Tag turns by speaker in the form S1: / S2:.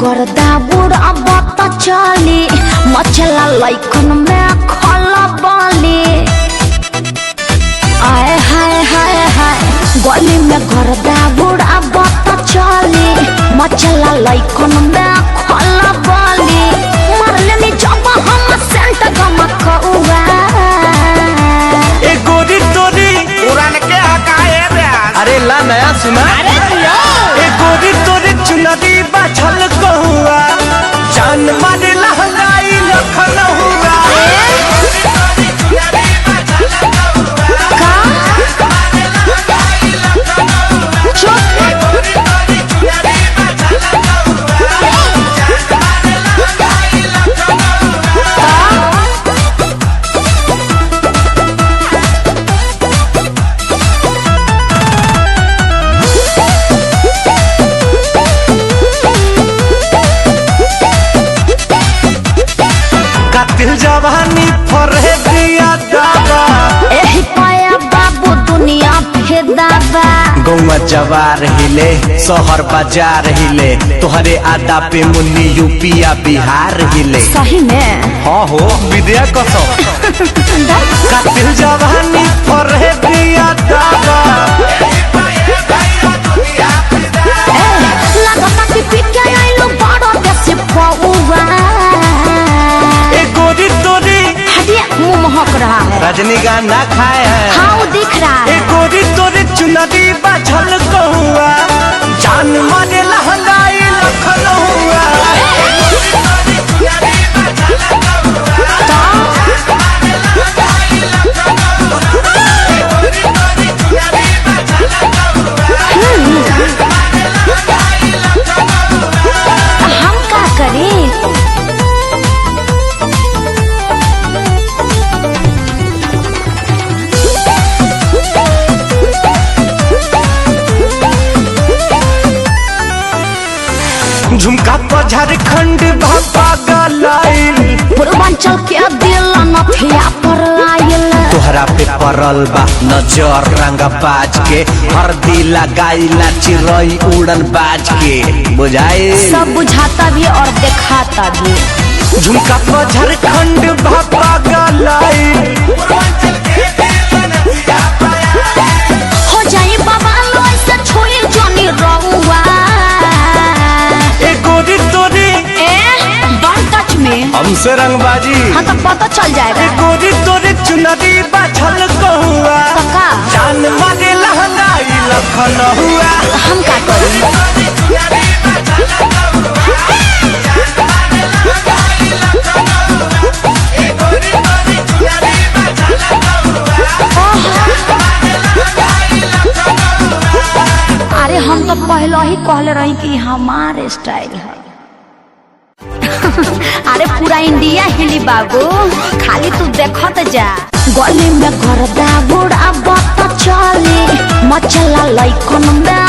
S1: गर्दा बुढ़ा बता चली मचला लइकन में खला बाली। आए हाय हाय हाय गली में गर्दा बुढ़ा बता चली मचला लइकन में खला बाली। मरले में जब हम सेंट गमकौआ
S2: ए गोरी तोरी
S3: पुरान के हकाए रे।
S2: अरे ला नया सुना। ए गोरी तोरी चुनरी बाछल कहुआ जान मारे लहंगाई लखन हुआ। दिल जवानी फरे दिया दावा
S1: एही पाया बाबू दुनिया फेदाबा।
S2: गौवा जवार हिले शहर बाजार हिले तोहरे आदा पे मुन्नी यूपिया बिहार हिले।
S1: सही में
S2: हाँ हो विद्या कसो का दिल जवानी फरे दिया दावा।
S1: लगता कि पिके आइलो बड़ा देसी पौवा।
S2: ए गोरी तोरी
S1: हटिया मुंह महक रहा है।
S2: रजनीगंधा खाए हैं।
S1: हाँ वो दिख रहा
S2: ए
S1: है।
S2: गोरी तोरी चुनरी बाछल कहुआ जान मारे लहंगाई लखन हुआ।
S1: हम क्या करें?
S2: झुमका पर झारखंड भापा गलाइल
S1: पूर्वांचल के दिल नथिया पर आयल।
S2: तोहरा पे परल बा नजर रंगा बाज के हरदी लगाइला चिरई उड़न बाज के बुझाए।
S1: सब बुझाता भी और दिखाता भी।
S2: झुमका पर झारखंड भापा गलाइल
S1: हो जाई बाबा लोई से छोड़ी जोनी रहुआ।
S2: ए गोरी तोरी
S1: डोंट टच में।
S2: हमसे रंगबाजी।
S1: हाँ तो पता चल जाएगा।
S2: ए गोरी तोरी चुनरी बाछल कहुआ
S1: पक्का
S2: जान मारे लहंगाई लखन हुआ।
S1: हम क्या करें? अरे हम तो पहले ही कहले रही कि हमारे स्टाइल है। अरे पूरा इंडिया हिली बाबू खाली तू देखत जा। गली में गर्दा बुढ़ा बता चली मचला लइकन में